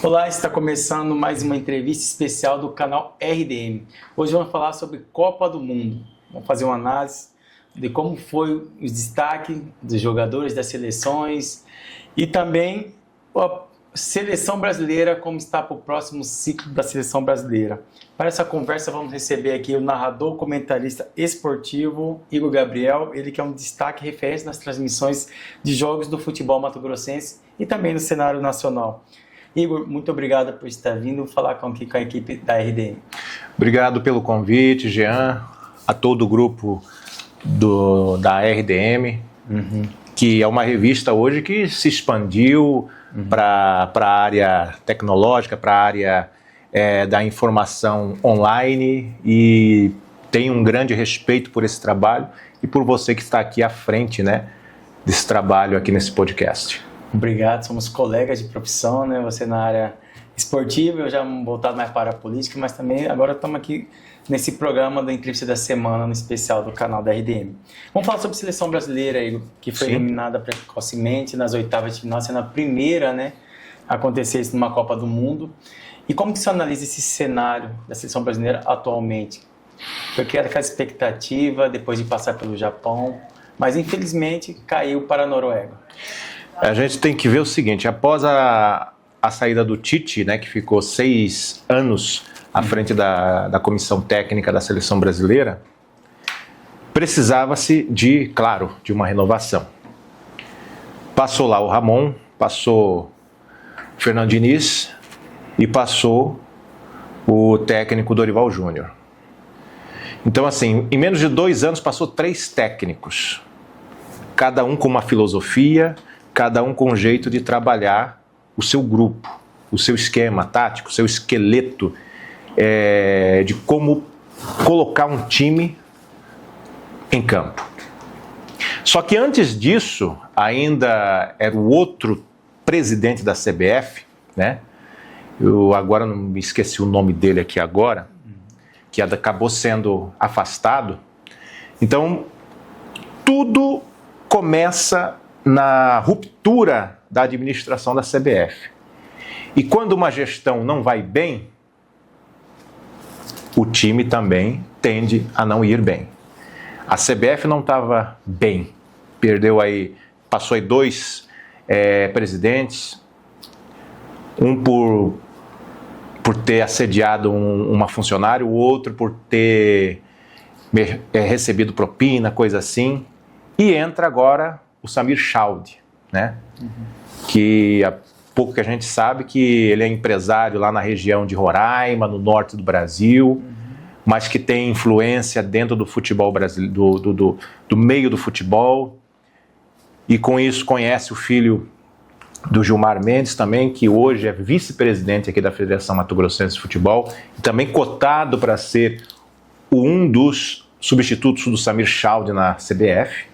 Olá, está começando mais uma entrevista especial do canal RDM. Hoje vamos falar sobre Copa do Mundo. Vamos fazer uma análise de como foi o destaque dos jogadores das seleções e também a seleção brasileira, como está para o próximo ciclo da seleção brasileira. Para essa conversa vamos receber aqui o narrador, comentarista esportivo Igor Gabriel, ele que é um destaque referente nas transmissões de jogos do futebol mato-grossense e também no cenário nacional. Igor, muito obrigado por estar vindo falar aqui com a equipe da RDM. Obrigado pelo convite, Jean, a todo o grupo da RDM, que é uma revista hoje que se expandiu para a área tecnológica, para a área da informação online, e tenho um grande respeito por esse trabalho e por você que está aqui à frente, né, desse trabalho aqui nesse podcast. Obrigado, somos colegas de profissão, né? Você na área esportiva, eu já voltado mais para a política, mas também agora estamos aqui nesse programa da entrevista da semana, no especial do canal da RDM. Vamos falar sobre a seleção brasileira, Igor, que foi eliminada precocemente nas oitavas de final, sendo a primeira, né, a acontecer isso numa Copa do Mundo. E como que você analisa esse cenário da seleção brasileira atualmente? Porque era aquela expectativa depois de passar pelo Japão, mas infelizmente caiu para a Noruega. A gente tem que ver o seguinte, após a saída do Tite, né, que ficou 6 anos à frente da comissão técnica da seleção brasileira, precisava-se claro, de uma renovação. Passou lá o Ramon, passou o Fernando Diniz e passou o técnico Dorival Júnior. Então, assim, em menos de 2 anos passou 3 técnicos, cada um com uma filosofia, cada um com um jeito de trabalhar o seu grupo, o seu esquema tático, o seu esqueleto de como colocar um time em campo. Só que antes disso, ainda era o outro presidente da CBF, né? Eu agora não me esqueci o nome dele aqui agora, que acabou sendo afastado. Então, tudo começa na ruptura da administração da CBF. E quando uma gestão não vai bem, o time também tende a não ir bem. A CBF não estava bem, passou aí 2 presidentes, um por ter assediado uma funcionária, o outro por ter recebido propina, coisa assim, e entra agora o Samir Chaude, né? Que há pouco que a gente sabe que ele é empresário lá na região de Roraima, no norte do Brasil, mas que tem influência dentro do futebol brasileiro, do meio do futebol, e com isso conhece o filho do Gilmar Mendes também, que hoje é vice-presidente aqui da Federação Mato-Grossense de Futebol, e também cotado para ser um dos substitutos do Samir Chaude na CBF.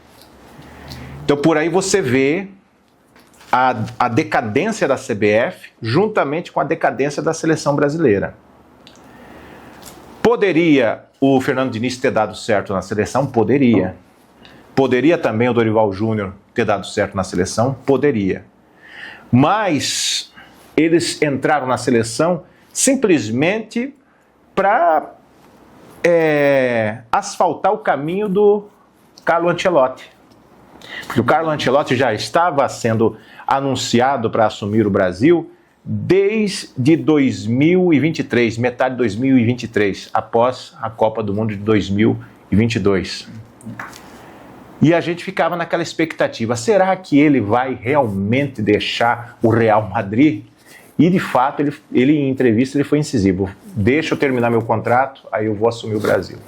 Então, por aí você vê a decadência da CBF juntamente com a decadência da seleção brasileira. Poderia o Fernando Diniz ter dado certo na seleção? Poderia. Poderia também o Dorival Júnior ter dado certo na seleção? Poderia. Mas eles entraram na seleção simplesmente para asfaltar o caminho do Carlo Ancelotti. Porque o Carlo Ancelotti já estava sendo anunciado para assumir o Brasil desde 2023, metade de 2023, após a Copa do Mundo de 2022. E a gente ficava naquela expectativa, será que ele vai realmente deixar o Real Madrid? E de fato, ele em entrevista ele foi incisivo, deixa eu terminar meu contrato, aí eu vou assumir o Brasil.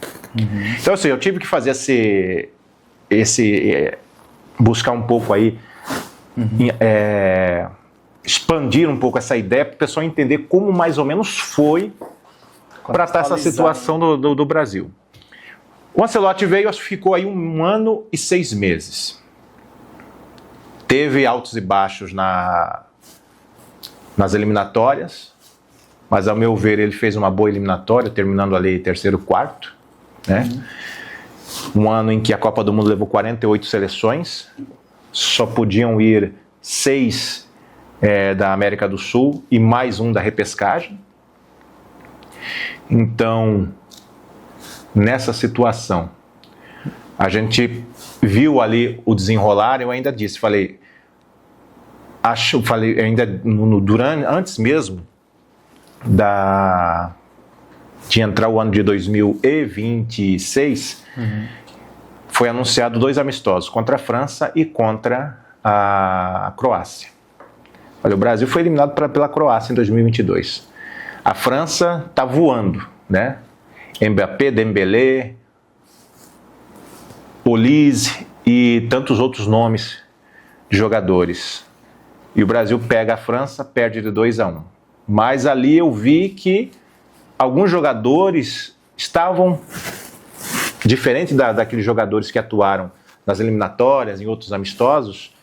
Então assim, eu tive que fazer buscar um pouco aí, expandir um pouco essa ideia para o pessoal entender como mais ou menos foi para estar essa situação do Brasil. O Ancelotti veio, ficou aí 1 ano e 6 meses. Teve altos e baixos nas eliminatórias, mas ao meu ver ele fez uma boa eliminatória, terminando ali 3º, 4º, né? Um ano em que a Copa do Mundo levou 48 seleções, só podiam ir 6 da América do Sul e mais um da repescagem. Então, nessa situação, a gente viu ali o desenrolar. Eu ainda disse, antes mesmo de entrar o ano de 2026, foi anunciado 2 amistosos, contra a França e contra a Croácia. Olha, o Brasil foi eliminado pela Croácia em 2022. A França está voando, né? Mbappé, Dembélé, Olise e tantos outros nomes de jogadores. E o Brasil pega a França, perde de 2-1. Mas ali eu vi que alguns jogadores estavam, diferente daqueles jogadores que atuaram nas eliminatórias, em outros amistosos,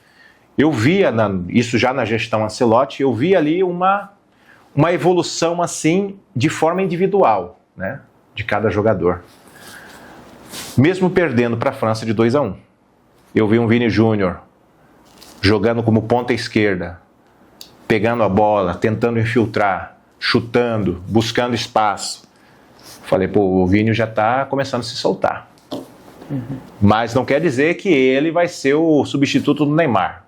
eu via, isso já na gestão Ancelotti, eu vi ali uma evolução assim, de forma individual, né, de cada jogador. Mesmo perdendo para a França de 2-1. Eu vi um Vini Júnior jogando como ponta esquerda, pegando a bola, tentando infiltrar, chutando, buscando espaço. Falei, pô, o Vini já está começando a se soltar. Mas não quer dizer que ele vai ser o substituto do Neymar.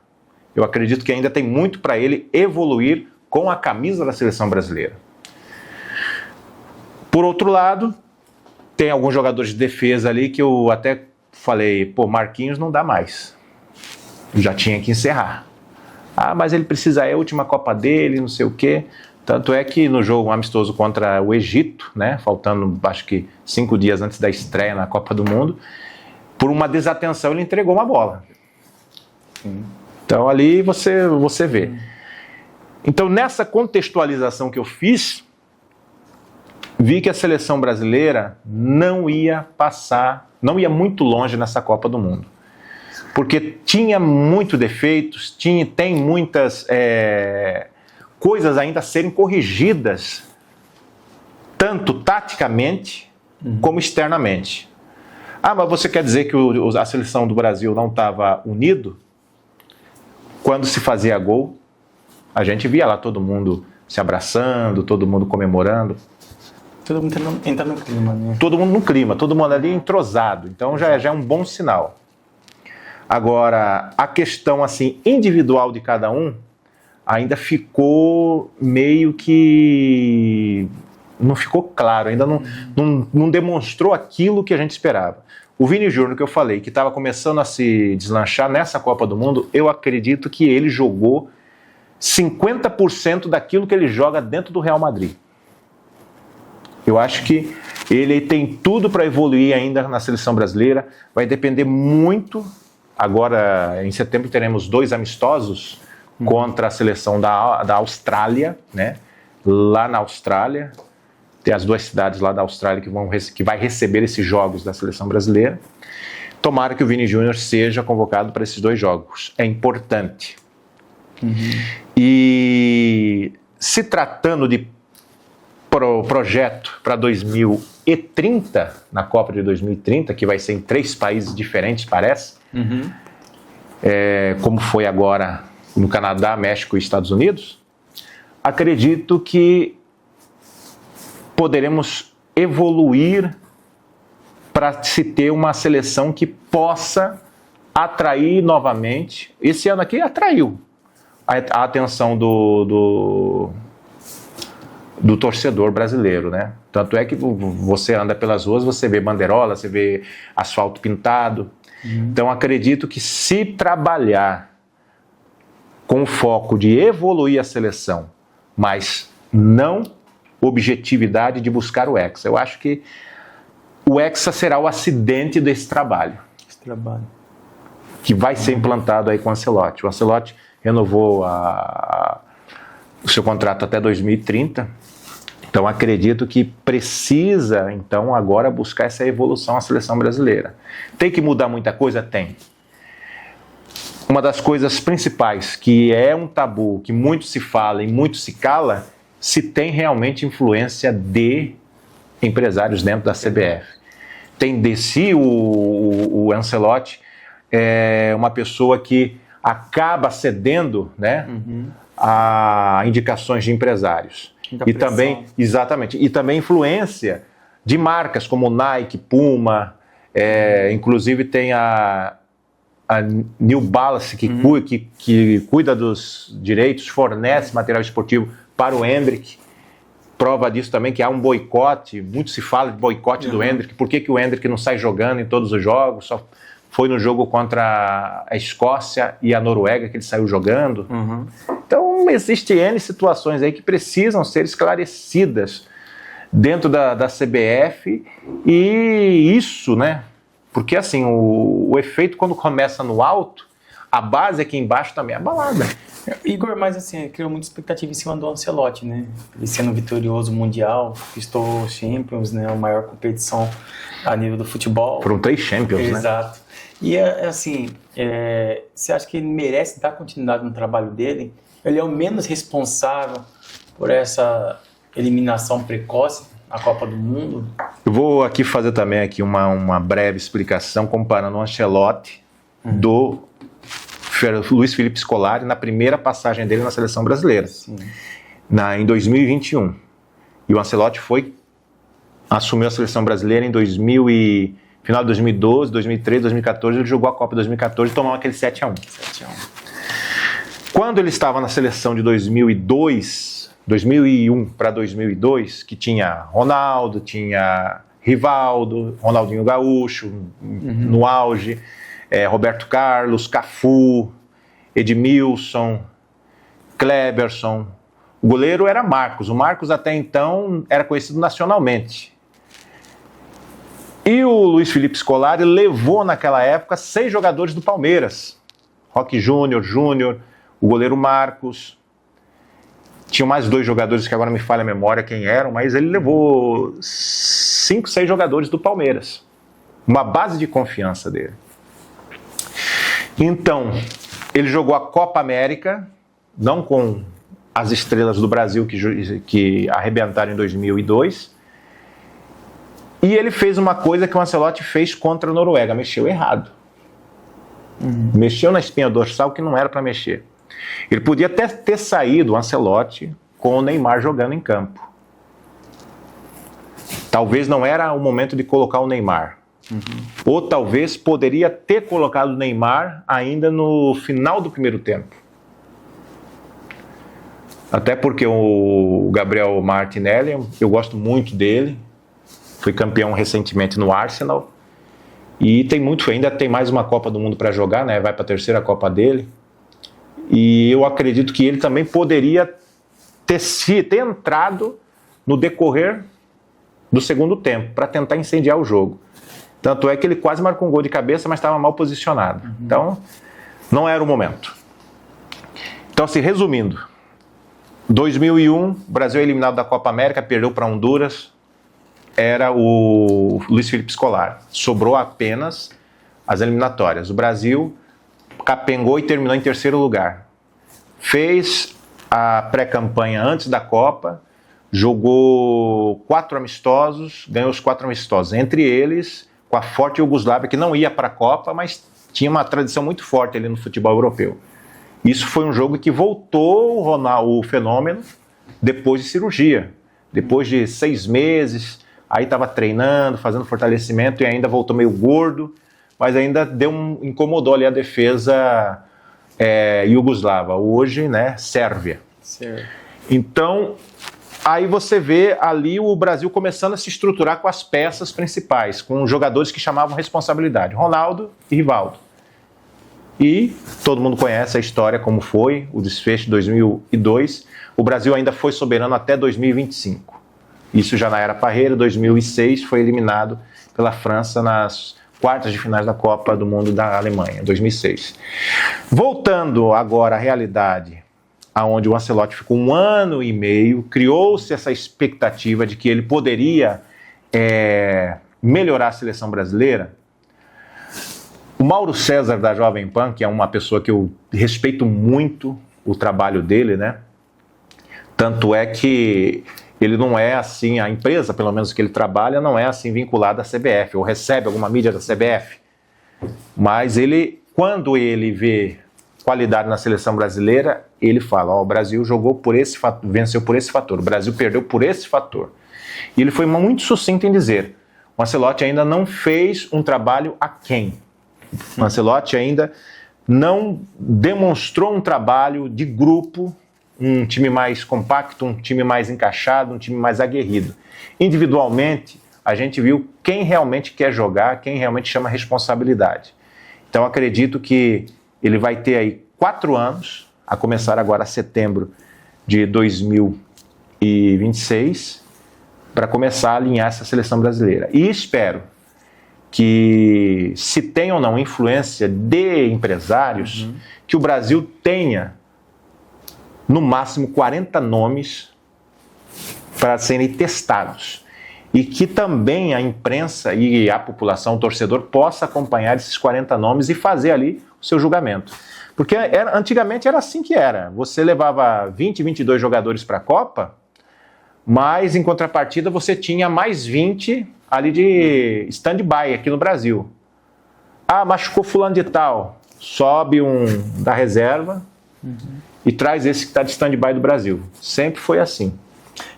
Eu acredito que ainda tem muito para ele evoluir com a camisa da seleção brasileira. Por outro lado, tem alguns jogadores de defesa ali que eu até falei, pô, Marquinhos não dá mais. Já tinha que encerrar. Ah, mas ele precisa, é a última Copa dele, não sei o quê. Tanto é que no jogo amistoso contra o Egito, né, faltando acho que 5 dias antes da estreia na Copa do Mundo, por uma desatenção ele entregou uma bola. Então ali você vê. Então nessa contextualização que eu fiz, vi que a seleção brasileira não ia muito longe nessa Copa do Mundo. Porque tinha muitos defeitos, tem muitas coisas ainda a serem corrigidas, tanto taticamente como externamente. Ah, mas você quer dizer que a seleção do Brasil não estava unido? Quando se fazia gol, a gente via lá todo mundo se abraçando, todo mundo comemorando. Todo mundo entra no clima, né? Todo mundo no clima, todo mundo ali entrosado. Então já é um bom sinal. Agora, a questão assim individual de cada um ainda ficou meio que... não ficou claro, ainda não demonstrou aquilo que a gente esperava. O Vini Júnior, que eu falei, que estava começando a se deslanchar nessa Copa do Mundo, eu acredito que ele jogou 50% daquilo que ele joga dentro do Real Madrid. Eu acho que ele tem tudo para evoluir ainda na seleção brasileira, vai depender muito. Agora, em setembro, teremos 2 amistosos contra a seleção da Austrália, né? Lá na Austrália. Tem as 2 cidades lá da Austrália que vai receber esses jogos da seleção brasileira. Tomara que o Vini Júnior seja convocado para esses 2 jogos. É importante. E se tratando de projeto para 2030, na Copa de 2030, que vai ser em 3 países diferentes, parece, como foi agora no Canadá, México e Estados Unidos, acredito que poderemos evoluir para se ter uma seleção que possa atrair novamente. Esse ano aqui atraiu a atenção do torcedor brasileiro, né? Tanto é que você anda pelas ruas, você vê banderola, você vê asfalto pintado. Então acredito que se trabalhar com o foco de evoluir a seleção, mas não objetividade de buscar o Hexa. Eu acho que o Hexa será o acidente desse trabalho. Que vai ser implantado aí com o Ancelotti. O Ancelotti renovou o seu contrato até 2030. Então acredito que precisa, então, agora buscar essa evolução à seleção brasileira. Tem que mudar muita coisa? Tem. Uma das coisas principais, que é um tabu, que muito se fala e muito se cala, se tem realmente influência de empresários dentro da CBF. Tem de si o Ancelotti, uma pessoa que acaba cedendo, né, a indicações de empresários. Muita E também, exatamente, e também influência de marcas como Nike, Puma, inclusive tem a New Balance, que cuida dos direitos, fornece material esportivo para o Hendrick. Prova disso também que há um boicote, muito se fala de boicote do Hendrick. Por que o Hendrick não sai jogando em todos os jogos? Só foi no jogo contra a Escócia e a Noruega que ele saiu jogando. Então, existem N situações aí que precisam ser esclarecidas dentro da CBF, e isso, né? Porque assim, o efeito quando começa no alto, a base aqui embaixo também é abalada. Igor, mas assim, criou muita expectativa em cima do Ancelotti, né? Ele sendo vitorioso mundial, conquistou Champions, né? A maior competição a nível do futebol. Foram 3 Champions, né? Exato. E assim, você acha que ele merece dar continuidade no trabalho dele? Ele é o menos responsável por essa eliminação precoce na Copa do Mundo? Eu vou aqui fazer também aqui uma breve explicação comparando o Ancelotti do Luiz Felipe Scolari na primeira passagem dele na seleção brasileira, em 2021. E o Ancelotti assumiu a seleção brasileira em final de 2012, 2013, 2014, ele jogou a Copa de 2014 e tomou aquele 7-1. Quando ele estava na seleção de 2001 para 2002, que tinha Ronaldo, tinha Rivaldo, Ronaldinho Gaúcho no auge, Roberto Carlos, Cafu, Edmilson, Kleberson. O goleiro era Marcos. O Marcos até então era conhecido nacionalmente. E o Luiz Felipe Scolari levou naquela época 6 jogadores do Palmeiras. Roque Júnior, o goleiro Marcos. Tinham mais 2 jogadores que agora me falha a memória quem eram, mas ele levou 5, 6 jogadores do Palmeiras. Uma base de confiança dele. Então, ele jogou a Copa América, não com as estrelas do Brasil que arrebentaram em 2002, e ele fez uma coisa que o Ancelotti fez contra a Noruega, mexeu errado. Mexeu na espinha dorsal que não era para mexer. Ele podia até ter saído, o Ancelotti, com o Neymar jogando em campo. Talvez não era o momento de colocar o Neymar. Ou talvez poderia ter colocado o Neymar ainda no final do primeiro tempo. Até porque o Gabriel Martinelli, eu gosto muito dele, foi campeão recentemente no Arsenal, e ainda tem mais uma Copa do Mundo para jogar, né? Vai para a 3ª Copa dele, e eu acredito que ele também poderia ter entrado no decorrer do segundo tempo, para tentar incendiar o jogo. Tanto é que ele quase marcou um gol de cabeça, mas estava mal posicionado. Então, não era o momento. Então, assim, resumindo, 2001, o Brasil é eliminado da Copa América, perdeu para Honduras, era o Luiz Felipe Scolari. Sobrou apenas as eliminatórias. O Brasil capengou e terminou em 3º lugar. Fez a pré-campanha antes da Copa, jogou 4 amistosos, ganhou os 4 amistosos. Entre eles, com a forte Iugoslávia, que não ia para a Copa, mas tinha uma tradição muito forte ali no futebol europeu. Isso foi um jogo que voltou o fenômeno depois de cirurgia. Depois de 6 meses, aí estava treinando, fazendo fortalecimento e ainda voltou meio gordo, mas ainda incomodou ali a defesa iugoslava. Hoje, né, Sérvia. Certo. Então, aí você vê ali o Brasil começando a se estruturar com as peças principais, com jogadores que chamavam responsabilidade, Ronaldo e Rivaldo. E todo mundo conhece a história, como foi o desfecho de 2002. O Brasil ainda foi soberano até 2025. Isso já na era Parreira. 2006 foi eliminado pela França nas quartas de finais da Copa do Mundo da Alemanha, 2006. Voltando agora à realidade, onde o Ancelotti ficou 1 ano e meio, criou-se essa expectativa de que ele poderia melhorar a seleção brasileira. O Mauro César, da Jovem Pan, que é uma pessoa que eu respeito muito o trabalho dele, né? Tanto é que ele não é assim, a empresa, pelo menos que ele trabalha, não é assim vinculada à CBF, ou recebe alguma mídia da CBF. Mas ele, quando ele vê qualidade na seleção brasileira, ele fala, o Brasil jogou por esse fator, venceu por esse fator, o Brasil perdeu por esse fator. E ele foi muito sucinto em dizer, o Ancelotti ainda não fez um trabalho aquém. O Ancelotti ainda não demonstrou um trabalho de grupo, um time mais compacto, um time mais encaixado, um time mais aguerrido. Individualmente, a gente viu quem realmente quer jogar, quem realmente chama responsabilidade. Então, acredito que ele vai ter aí 4 anos, a começar agora setembro de 2026, para começar a alinhar essa seleção brasileira. E espero que, se tem ou não influência de empresários, que o Brasil tenha no máximo 40 nomes para serem testados. E que também a imprensa e a população, o torcedor, possa acompanhar esses 40 nomes e fazer ali o seu julgamento. Porque antigamente era assim que era. Você levava 20, 22 jogadores para a Copa, mas em contrapartida você tinha mais 20 ali de stand-by aqui no Brasil. Ah, machucou fulano de tal, sobe um da reserva e traz esse que está de stand-by do Brasil. Sempre foi assim.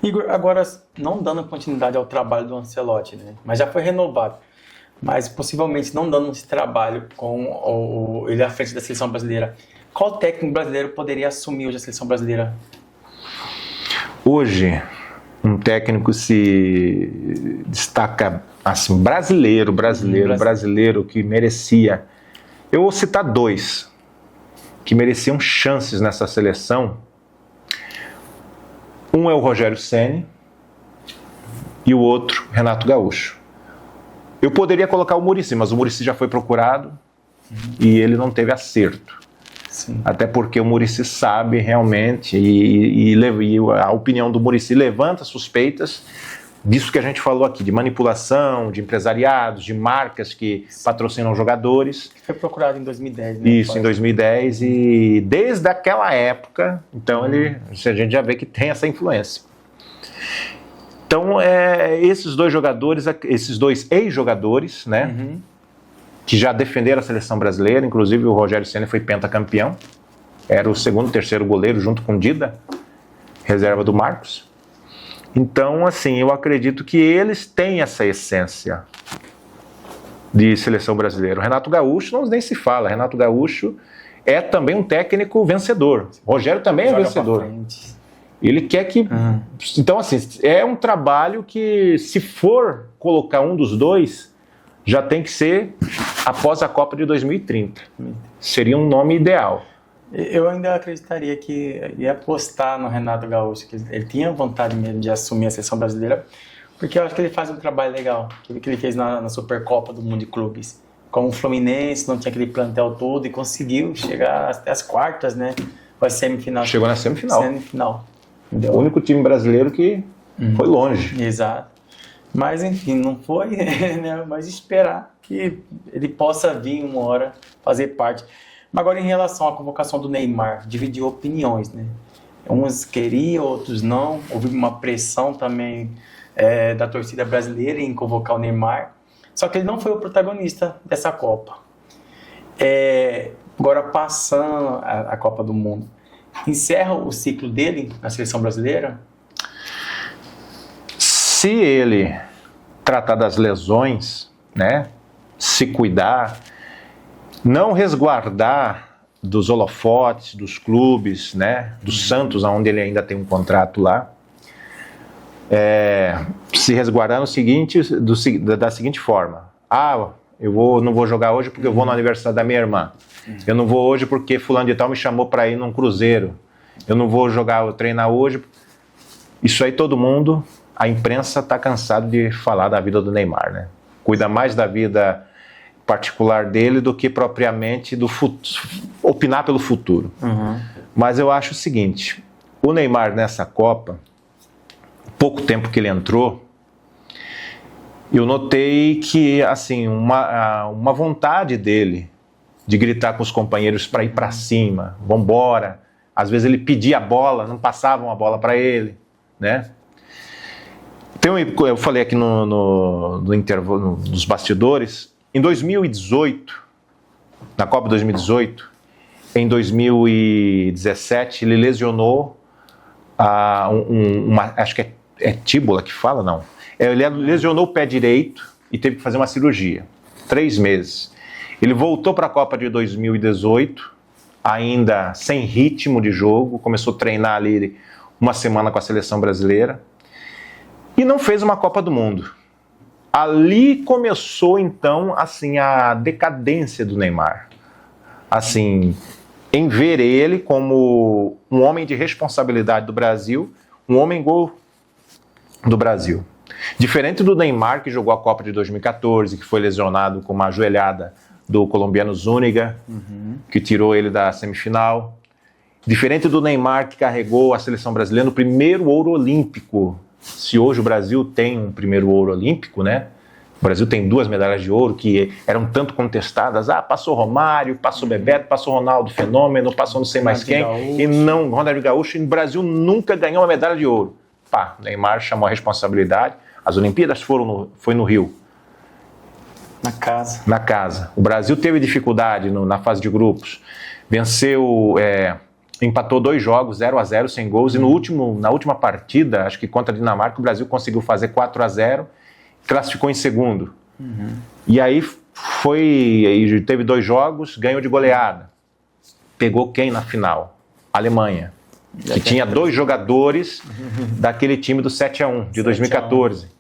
Igor, agora, não dando continuidade ao trabalho do Ancelotti, né? Mas já foi renovado. Mas possivelmente não dando esse trabalho com ele à frente da seleção brasileira. Qual técnico brasileiro poderia assumir hoje a seleção brasileira? Hoje, um técnico se destaca assim, brasileiro, que merecia. Eu vou citar 2 que mereciam chances nessa seleção. Um é o Rogério Ceni e o outro, Renato Gaúcho. Eu poderia colocar o Muricy, mas o Muricy já foi procurado e ele não teve acerto. Sim. Até porque o Muricy sabe realmente e a opinião do Muricy levanta suspeitas disso que a gente falou aqui, de manipulação, de empresariados, de marcas que patrocinam jogadores. Foi procurado em 2010, né? Isso, em 2010, e desde aquela época, então a gente já vê que tem essa influência. Então, esses 2 jogadores, esses 2 ex-jogadores, né, que já defenderam a seleção brasileira, inclusive o Rogério Ceni foi pentacampeão, era o 2º, 3º goleiro junto com o Dida, reserva do Marcos. Então, assim, eu acredito que eles têm essa essência de seleção brasileira. O Renato Gaúcho, nem se fala, Renato Gaúcho é também um técnico vencedor. O Rogério também é vencedor. Ele quer que... Então, assim, é um trabalho que, se for colocar um dos 2, já tem que ser após a Copa de 2030. Seria um nome ideal. Eu ainda acreditaria que ia apostar no Renato Gaúcho, que ele tinha vontade mesmo de assumir a seleção brasileira, porque eu acho que ele faz um trabalho legal, que ele fez na Supercopa do Mundo de Clubes. Como o Fluminense, não tinha aquele plantel todo e conseguiu chegar até as quartas, né? Ou a semifinal. Chegou na semifinal. Entendeu? O único time brasileiro que foi longe. Exato. Mas, enfim, não foi, né? Mas esperar que ele possa vir uma hora fazer parte. Agora, em relação à convocação do Neymar, dividiu opiniões, né? Uns queriam, outros não. Houve uma pressão também da torcida brasileira em convocar o Neymar. Só que ele não foi o protagonista dessa Copa. Agora, passando a Copa do Mundo, encerra o ciclo dele na seleção brasileira? Se ele tratar das lesões, né? Se cuidar, não resguardar dos holofotes, dos clubes, né, do Santos, onde ele ainda tem um contrato lá, se resguardar da seguinte forma: eu não vou jogar hoje porque eu vou no aniversário da minha irmã, eu não vou hoje porque fulano de tal me chamou para ir num cruzeiro, eu não vou treinar hoje. Isso aí todo mundo, a imprensa está cansado de falar da vida do Neymar, né? Cuida mais da vida particular dele do que propriamente opinar pelo futuro. Mas eu acho o seguinte: o Neymar nessa Copa, pouco tempo que ele entrou, eu notei que, assim, uma vontade dele de gritar com os companheiros para ir para cima, vambora. Às vezes ele pedia a bola, não passavam a bola para ele, né? Então, eu falei aqui no intervalo, nos bastidores, em 2018, na Copa 2018, em 2017, ele lesionou acho que é tíbula que fala, não. Ele lesionou o pé direito e teve que fazer uma cirurgia. 3 meses. Ele voltou para a Copa de 2018, ainda sem ritmo de jogo, começou a treinar ali uma semana com a seleção brasileira e não fez uma Copa do Mundo. Ali começou, então, assim, a decadência do Neymar. Assim, em ver ele como um homem de responsabilidade do Brasil, um homem gol do Brasil. Diferente do Neymar, que jogou a Copa de 2014, que foi lesionado com uma ajoelhada do colombiano Zúñiga, que tirou ele da semifinal. Diferente do Neymar, que carregou a seleção brasileira no primeiro ouro olímpico. Se hoje o Brasil tem um primeiro ouro olímpico, né? O Brasil tem 2 medalhas de ouro que eram tanto contestadas. Passou Romário, passou Bebeto, passou Ronaldo Fenômeno, passou não sei mais quem. E não, Ronaldinho Gaúcho, e o Brasil nunca ganhou uma medalha de ouro. Neymar chamou a responsabilidade. As Olimpíadas foi no Rio. Na casa. O Brasil teve dificuldade na fase de grupos. Venceu, empatou 2 jogos, 0-0, sem gols. E na última partida, acho que contra a Dinamarca, o Brasil conseguiu fazer 4-0. Classificou em segundo. E aí teve 2 jogos, ganhou de goleada. Pegou quem na final? A Alemanha. Que tinha 2 jogadores daquele time do 7-1, de 2014.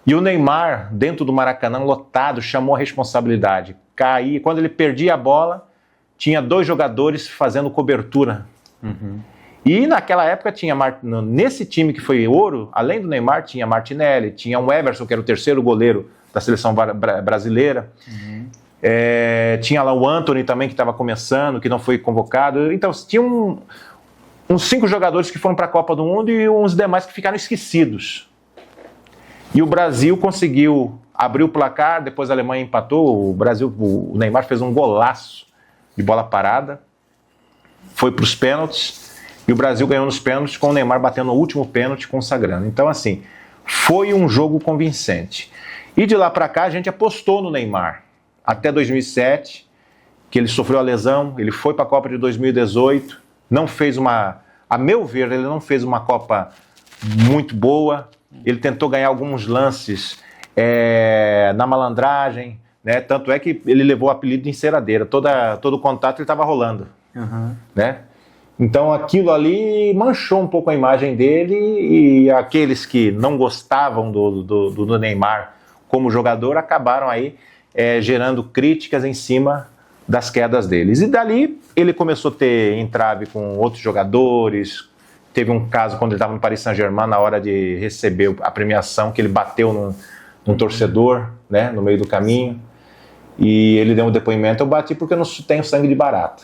E o Neymar, dentro do Maracanã, lotado, chamou a responsabilidade. Caía, quando ele perdia a bola, tinha 2 jogadores fazendo cobertura. E naquela época tinha, nesse time que foi ouro, além do Neymar, tinha Martinelli, tinha o Everson, que era o 3º goleiro da seleção brasileira. Tinha lá o Antony também, que estava começando, que não foi convocado. Então, tinha uns 5 jogadores que foram para a Copa do Mundo e uns demais que ficaram esquecidos. E o Brasil conseguiu abrir o placar, depois a Alemanha empatou, o Neymar fez um golaço de bola parada, foi para os pênaltis, e o Brasil ganhou nos pênaltis com o Neymar batendo o último pênalti, consagrando. Então, assim, foi um jogo convincente. E de lá para cá a gente apostou no Neymar. Até 2007, que ele sofreu a lesão, ele foi para a Copa de 2018, não fez a meu ver, ele não fez uma Copa muito boa. Ele tentou ganhar alguns lances na malandragem, né? Tanto é que ele levou o apelido de enceradeira. Todo o contato ele estava rolando. Né? Então aquilo ali manchou um pouco a imagem dele, e aqueles que não gostavam do Neymar como jogador acabaram aí gerando críticas em cima das quedas deles. E dali ele começou a ter entrave com outros jogadores. Teve um caso quando ele estava no Paris Saint-Germain, na hora de receber a premiação, que ele bateu num torcedor, né, no meio do caminho. E ele deu um depoimento: eu bati porque eu não tenho sangue de barata.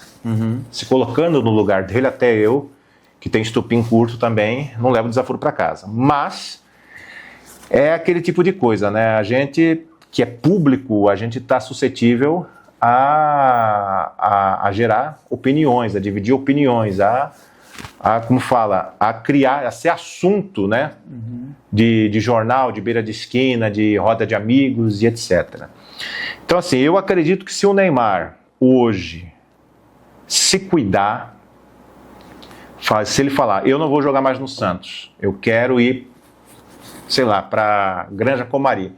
Se colocando no lugar dele, até eu, que tenho estupim curto também, não levo desaforo para casa. Mas é aquele tipo de coisa, né? A gente que é público, a gente está suscetível a gerar opiniões, a dividir opiniões, como fala, a criar, a ser assunto, né? De jornal, de beira de esquina, de roda de amigos e etc. Então, assim, eu acredito que se o Neymar hoje se cuidar, se ele falar: eu não vou jogar mais no Santos, eu quero ir, sei lá, para Granja Comari,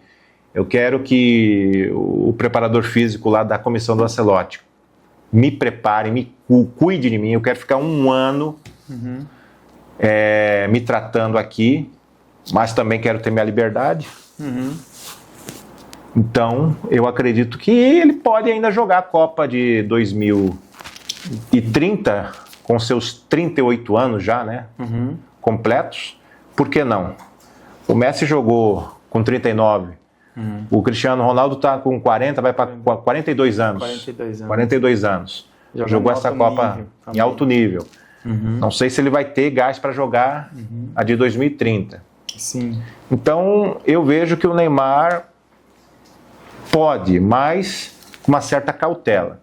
eu quero que o preparador físico lá da comissão do Ancelotti me prepare, cuide de mim, eu quero ficar 1 ano me tratando aqui, mas também quero ter minha liberdade. Então, eu acredito que ele pode ainda jogar a Copa de 2030 com seus 38 anos já, né? Completos. Por que não? O Messi jogou com 39. O Cristiano Ronaldo está com 40, vai para 42 anos. 42 anos. Jogou essa Copa em alto nível. Não sei se ele vai ter gás para jogar a de 2030. Sim. Então, eu vejo que o Neymar pode, mas com uma certa cautela.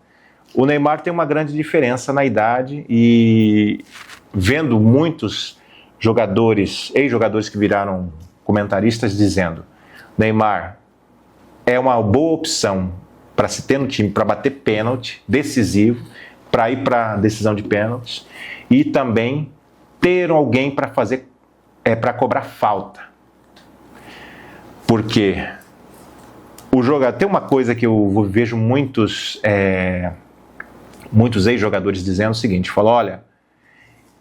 O Neymar tem uma grande diferença na idade, e vendo muitos jogadores, ex-jogadores que viraram comentaristas, dizendo: Neymar é uma boa opção para se ter no time, para bater pênalti decisivo, para ir para a decisão de pênaltis e também ter alguém para fazer, para cobrar falta. Porque o jogador, tem uma coisa que eu vejo muitos ex-jogadores dizendo o seguinte, falam, olha,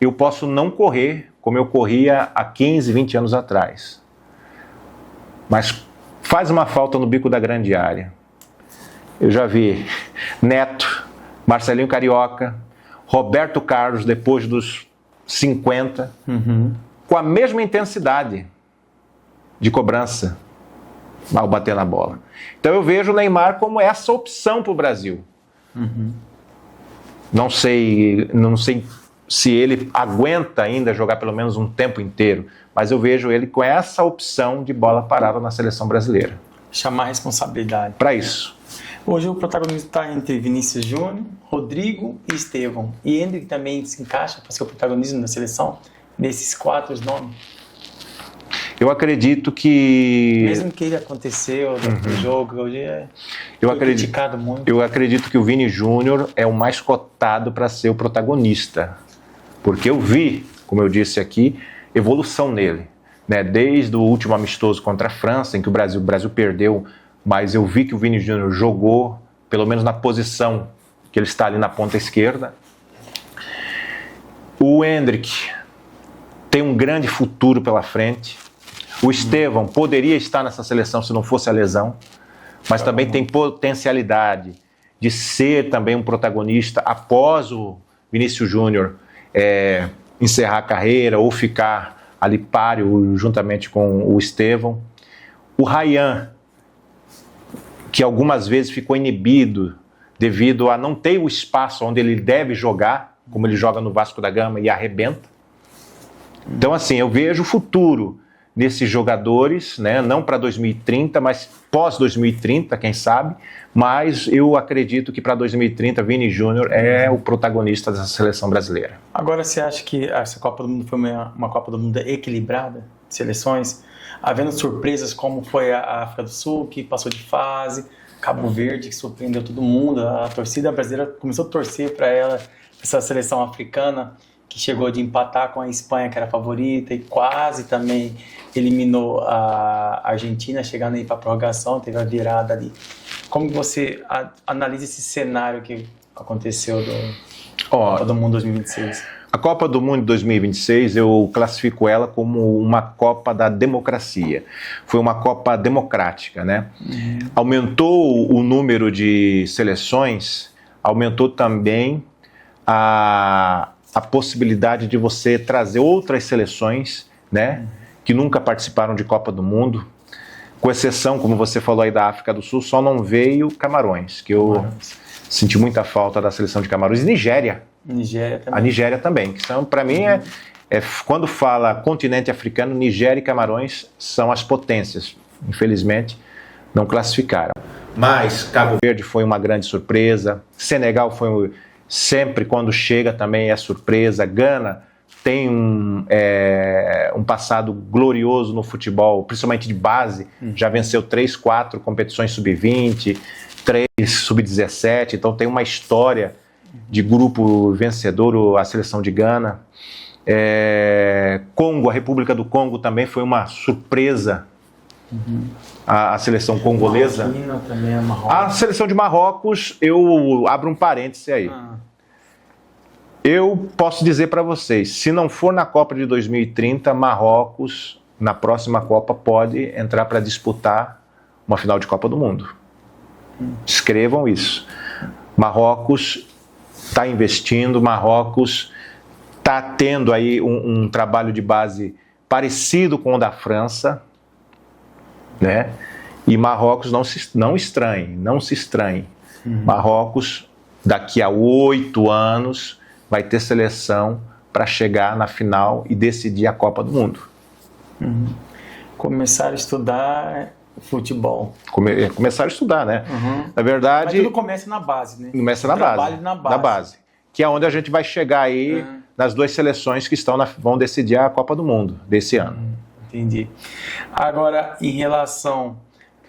eu posso não correr como eu corria há 15, 20 anos atrás, mas faz uma falta no bico da grande área. Eu já vi Neto, Marcelinho Carioca, Roberto Carlos, depois dos 50, com a mesma intensidade de cobrança ao bater na bola. Então eu vejo o Neymar como essa opção para o Brasil. Não sei se ele aguenta ainda jogar pelo menos um tempo inteiro, mas eu vejo ele com essa opção de bola parada na seleção brasileira. Chamar a responsabilidade. Para isso. Hoje o protagonista está entre Vinícius Júnior, Rodrigo e Estevão. E Endrick também se encaixa para ser o protagonismo da seleção desses 4 nomes? Eu acredito que... Mesmo que ele aconteceu dentro do jogo, hoje criticado muito. Eu acredito que o Vini Júnior é o mais cotado para ser o protagonista. Porque eu vi, como eu disse aqui, evolução nele. Né? Desde o último amistoso contra a França, em que o Brasil perdeu, mas eu vi que o Vini Júnior jogou, pelo menos na posição que ele está ali na ponta esquerda. O Endrick tem um grande futuro pela frente. O Estevão poderia estar nessa seleção se não fosse a lesão, mas também tem potencialidade de ser também um protagonista após o Vinícius Júnior encerrar a carreira ou ficar ali páreo juntamente com o Estevão. O Ryan, que algumas vezes ficou inibido devido a não ter o espaço onde ele deve jogar, como ele joga no Vasco da Gama e arrebenta. Então, assim, eu vejo o futuro nesses jogadores, né? Não para 2030, mas pós-2030, quem sabe, mas eu acredito que para 2030 Vini Júnior é o protagonista dessa seleção brasileira. Agora, você acha que essa Copa do Mundo foi uma Copa do Mundo equilibrada de seleções, havendo surpresas como foi a África do Sul, que passou de fase, Cabo Verde, que surpreendeu todo mundo, a torcida brasileira começou a torcer para ela, essa seleção africana, que chegou de empatar com a Espanha, que era a favorita, e quase também eliminou a Argentina, chegando aí para a prorrogação, teve a virada ali. Como você analisa esse cenário que aconteceu Copa do Mundo 2026? A Copa do Mundo 2026, eu classifico ela como uma Copa da democracia. Foi uma Copa democrática, né? Aumentou o número de seleções, aumentou também a possibilidade de você trazer outras seleções, né, que nunca participaram de Copa do Mundo, com exceção, como você falou aí, da África do Sul, só não veio Camarões, que eu senti muita falta da seleção de Camarões. E Nigéria. Também. A Nigéria também, que são, para mim, quando fala continente africano, Nigéria e Camarões são as potências. Infelizmente, não classificaram. Mas Cabo Verde foi uma grande surpresa, Senegal foi sempre, quando chega, também é surpresa. Gana tem um passado glorioso no futebol, principalmente de base. Já venceu 3, 4 competições sub-20, 3 sub-17. Então tem uma história de grupo vencedor, a seleção de Gana. Congo, a República do Congo também foi uma surpresa. A seleção congolesa. Também é Marrocos. A seleção de Marrocos, eu abro um parêntese aí. Eu posso dizer para vocês, se não for na Copa de 2030, Marrocos, na próxima Copa, pode entrar para disputar uma final de Copa do Mundo. Escrevam isso. Marrocos está investindo, Marrocos está tendo aí um trabalho de base parecido com o da França, né? E Marrocos não se estranhe. Marrocos, daqui a 8 anos, vai ter seleção para chegar na final e decidir a Copa do Mundo. Começar a estudar futebol. Começar a estudar, né? Na verdade... Mas tudo começa na base, né? Começa na base. Que é onde a gente vai chegar aí nas 2 seleções que vão decidir a Copa do Mundo desse ano. Entendi. Agora, em relação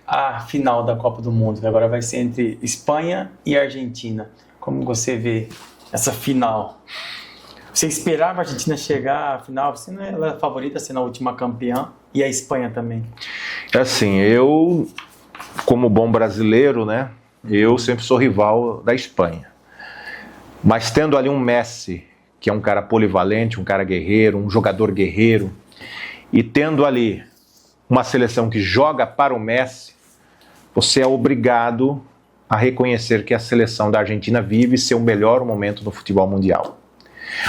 à final da Copa do Mundo, que agora vai ser entre Espanha e Argentina, como você vê essa final. Você esperava a Argentina chegar à final? Você não é a favorita sendo a última campeã? E a Espanha também? É assim, eu, como bom brasileiro, né, eu sempre sou rival da Espanha. Mas tendo ali um Messi, que é um cara polivalente, um cara guerreiro, um jogador guerreiro, e tendo ali uma seleção que joga para o Messi, você é obrigado a reconhecer que a seleção da Argentina vive seu melhor momento no futebol mundial.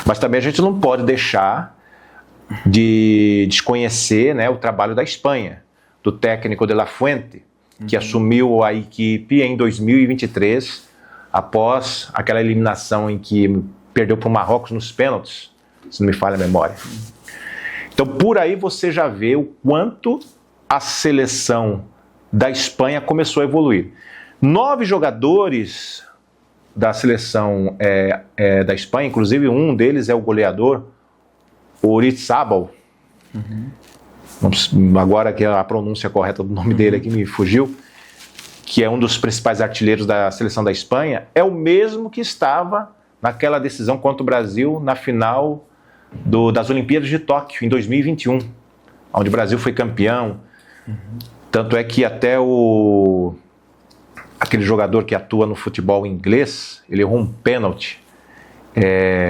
Mas também a gente não pode deixar de desconhecer, né, o trabalho da Espanha, do técnico de La Fuente, que assumiu a equipe em 2023, após aquela eliminação em que perdeu para o Marrocos nos pênaltis, se não me falha a memória. Então, por aí você já vê o quanto a seleção da Espanha começou a evoluir. 9 jogadores da seleção da Espanha, inclusive um deles é o goleador, o Orizabal. Agora que a pronúncia correta do nome dele aqui me fugiu, que é um dos principais artilheiros da seleção da Espanha, é o mesmo que estava naquela decisão contra o Brasil na final das Olimpíadas de Tóquio, em 2021, onde o Brasil foi campeão. Tanto é que até aquele jogador que atua no futebol inglês, ele errou um pênalti.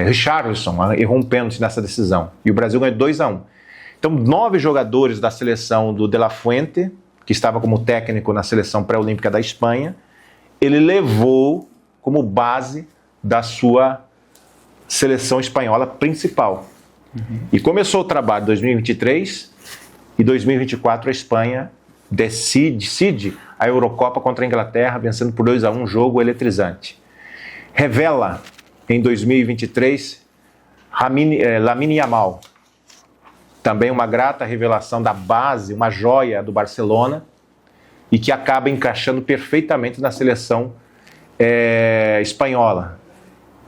Richarlison errou um pênalti nessa decisão. E o Brasil ganhou 2-1. Então, 9 jogadores da seleção do De La Fuente, que estava como técnico na seleção pré-olímpica da Espanha, ele levou como base da sua seleção espanhola principal. E começou o trabalho em 2023 e 2024 a Espanha decide a Eurocopa contra a Inglaterra, vencendo por 2-1 um jogo eletrizante. Revela em 2023 Lamine Yamal, também uma grata revelação da base, uma joia do Barcelona, e que acaba encaixando perfeitamente na seleção espanhola.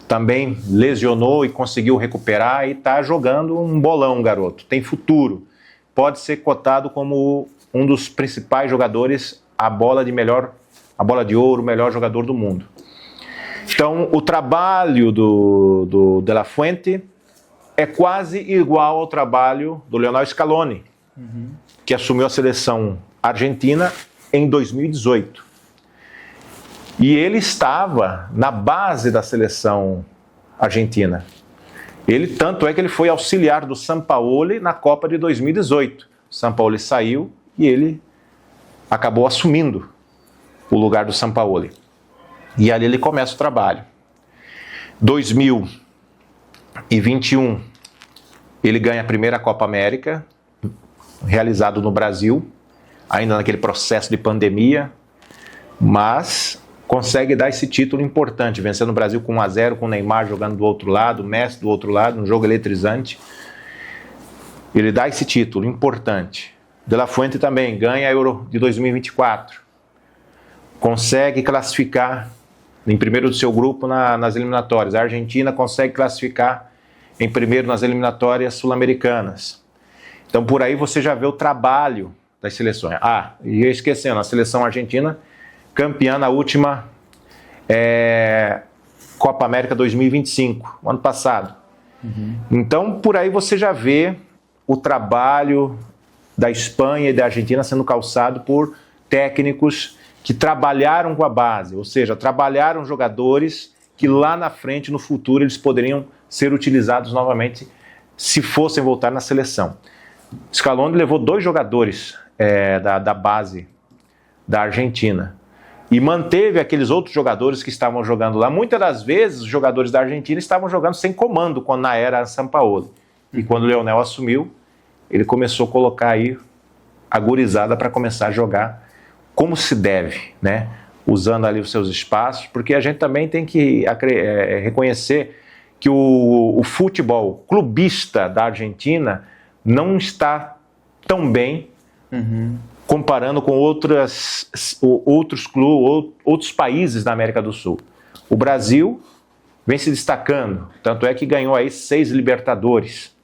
Também lesionou e conseguiu recuperar e está jogando um bolão, garoto. Tem futuro. Pode ser cotado como um dos principais jogadores, a bola de ouro, o melhor jogador do mundo. Então, o trabalho do De La Fuente é quase igual ao trabalho do Lionel Scaloni, que assumiu a seleção argentina em 2018. E ele estava na base da seleção argentina. Tanto é que ele foi auxiliar do Sampaoli na Copa de 2018. O Sampaoli saiu e ele acabou assumindo o lugar do Sampaoli. E ali ele começa o trabalho. 2021, ele ganha a primeira Copa América, realizado no Brasil, ainda naquele processo de pandemia, mas consegue dar esse título importante, vencendo o Brasil com 1-0, com o Neymar jogando do outro lado, Messi do outro lado, um jogo eletrizante. Ele dá esse título importante. De La Fuente também ganha a Euro de 2024. Consegue classificar em primeiro do seu grupo nas eliminatórias. A Argentina consegue classificar em primeiro nas eliminatórias sul-americanas. Então, por aí você já vê o trabalho das seleções. E esquecendo, a seleção argentina, campeã na última Copa América 2025, ano passado. Então, por aí você já vê o trabalho da Espanha e da Argentina sendo calçado por técnicos que trabalharam com a base, ou seja, trabalharam jogadores que lá na frente, no futuro, eles poderiam ser utilizados novamente se fossem voltar na seleção. Scaloni levou 2 jogadores da base da Argentina e manteve aqueles outros jogadores que estavam jogando lá. Muitas das vezes, os jogadores da Argentina estavam jogando sem comando na era Sampaoli. E quando o Lionel assumiu, ele começou a colocar aí a gurizada para começar a jogar como se deve, né? Usando ali os seus espaços, porque a gente também tem que reconhecer que o futebol clubista da Argentina não está tão bem comparando com outros clubes, outros países da América do Sul. O Brasil vem se destacando, tanto é que ganhou aí 6 Libertadores.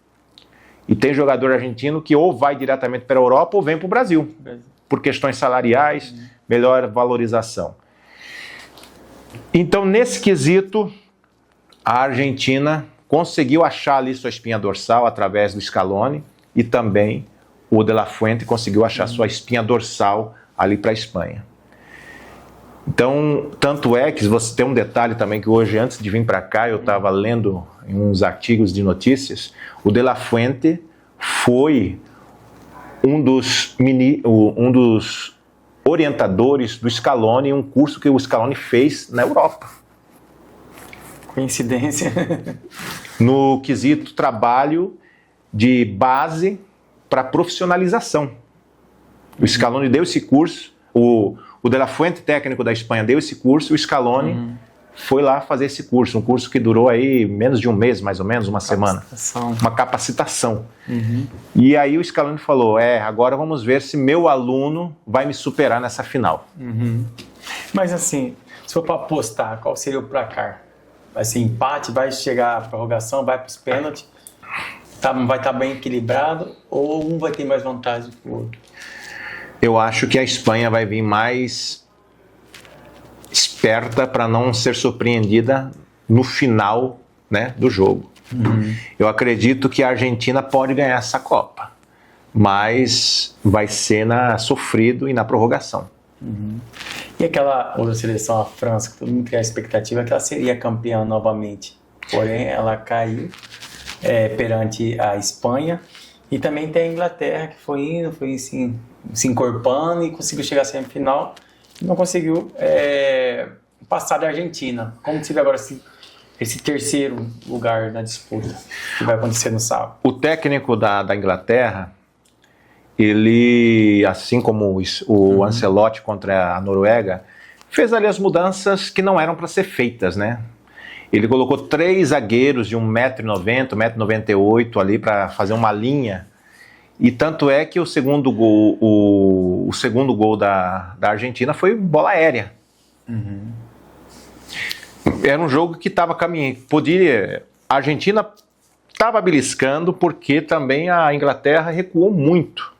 E tem jogador argentino que ou vai diretamente para a Europa ou vem para o Brasil, por questões salariais, melhor valorização. Então, nesse quesito, a Argentina conseguiu achar ali sua espinha dorsal através do Scaloni e também o De La Fuente conseguiu achar sua espinha dorsal ali para a Espanha. Então, tanto é que você tem um detalhe também que hoje, antes de vir para cá, eu estava lendo em uns artigos de notícias, o De La Fuente foi um dos orientadores do Scaloni, um curso que o Scaloni fez na Europa. Coincidência. No quesito trabalho de base para profissionalização. O Scaloni deu esse curso, o De La Fuente, técnico da Espanha, deu esse curso, e o Scaloni foi lá fazer esse curso, um curso que durou aí menos de um mês, mais ou menos, uma semana. Uma capacitação. E aí o Scaloni falou, agora vamos ver se meu aluno vai me superar nessa final. Mas assim, se for para apostar, qual seria o placar? Vai ser empate, vai chegar à prorrogação, vai para os pênaltis, vai estar bem equilibrado, ou um vai ter mais vantagem que o outro? Eu acho que a Espanha vai vir mais esperta para não ser surpreendida no final, né, do jogo. Eu acredito que a Argentina pode ganhar essa Copa, mas vai ser sofrido e na prorrogação. E aquela outra seleção, a França, que todo mundo tinha a expectativa que ela seria campeã novamente. Porém, ela caiu perante a Espanha. E também tem a Inglaterra, que foi indo, foi assim, se encorpando e conseguiu chegar à semifinal. E não conseguiu passar da Argentina. Como se vê agora esse terceiro lugar na disputa que vai acontecer no sábado? O técnico da Inglaterra, ele, assim como o Ancelotti contra a Noruega, fez ali as mudanças que não eram para ser feitas, né? Ele colocou 3 zagueiros de 1,90m, 1,98m ali para fazer uma linha. E tanto é que o segundo gol da Argentina foi bola aérea. Era um jogo que estava caminhando. A Argentina estava beliscando porque também a Inglaterra recuou muito.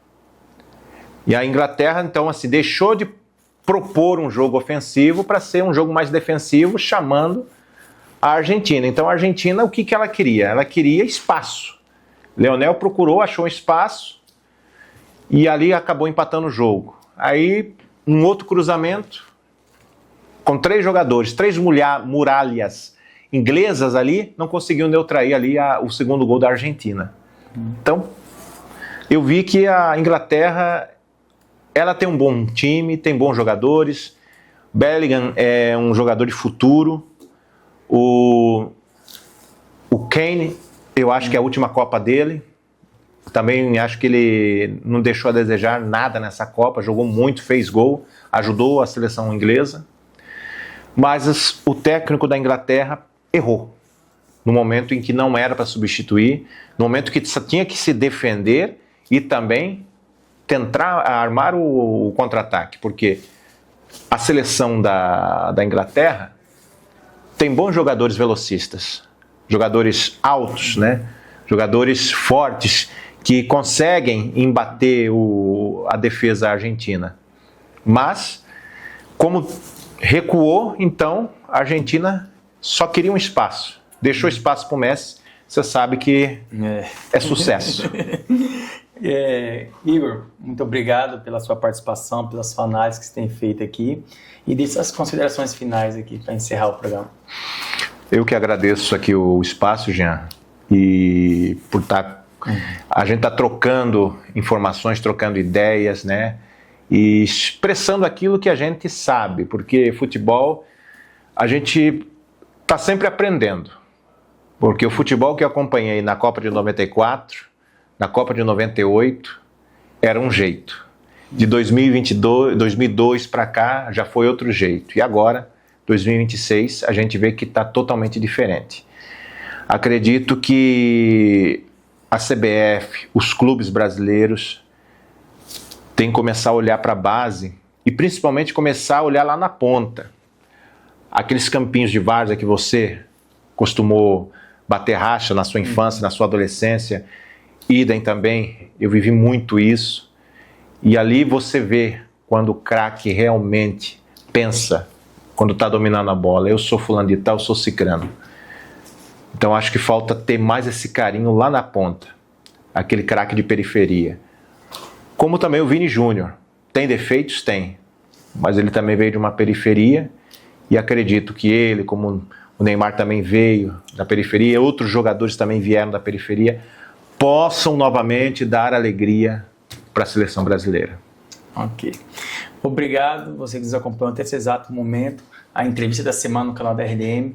E a Inglaterra, então, assim, deixou de propor um jogo ofensivo para ser um jogo mais defensivo, chamando a Argentina. Então, a Argentina, o que ela queria? Ela queria espaço. Leonel procurou, achou um espaço e ali acabou empatando o jogo. Aí, um outro cruzamento com 3 jogadores, 3 muralhas inglesas ali, não conseguiu neutrair ali o segundo gol da Argentina. Então, eu vi que a Inglaterra, ela tem um bom time, tem bons jogadores. Bellingham é um jogador de futuro. O Kane, eu acho que é a última Copa dele. Também acho que ele não deixou a desejar nada nessa Copa, jogou muito, fez gol, ajudou a seleção inglesa. Mas o técnico da Inglaterra errou no momento em que não era para substituir, no momento que tinha que se defender e também tentar armar o contra-ataque, porque a seleção da Inglaterra tem bons jogadores velocistas, jogadores altos, né? Jogadores fortes que conseguem embater a defesa argentina. Mas, como recuou, então a Argentina só queria um espaço. Deixou espaço para o Messi, você sabe que é sucesso. Igor, muito obrigado pela sua participação, pela sua análise que você tem feito aqui. E deixe as considerações finais aqui para encerrar o programa. Eu que agradeço aqui o espaço, Jean, e por estar... A gente está trocando informações, trocando ideias, né? E expressando aquilo que a gente sabe, porque futebol, a gente está sempre aprendendo. Porque o futebol que eu acompanhei na Copa de 94, na Copa de 98, era um jeito. De 2002 para cá, já foi outro jeito. E agora, 2026, a gente vê que está totalmente diferente. Acredito que a CBF, os clubes brasileiros, têm que começar a olhar para a base e principalmente começar a olhar lá na ponta. Aqueles campinhos de várzea que você costumou bater racha na sua infância, na sua adolescência, idem também, eu vivi muito isso. E ali você vê quando o craque realmente pensa, quando está dominando a bola, eu sou fulano de tal, eu sou cicrano. Então acho que falta ter mais esse carinho lá na ponta, aquele craque de periferia. Como também o Vini Júnior. Tem defeitos? Tem. Mas ele também veio de uma periferia e acredito que ele, como o Neymar também veio da periferia, outros jogadores também vieram da periferia, possam novamente dar alegria para a seleção brasileira. Ok. Obrigado, você que nos acompanhou até esse exato momento. A entrevista da semana no canal da RDM.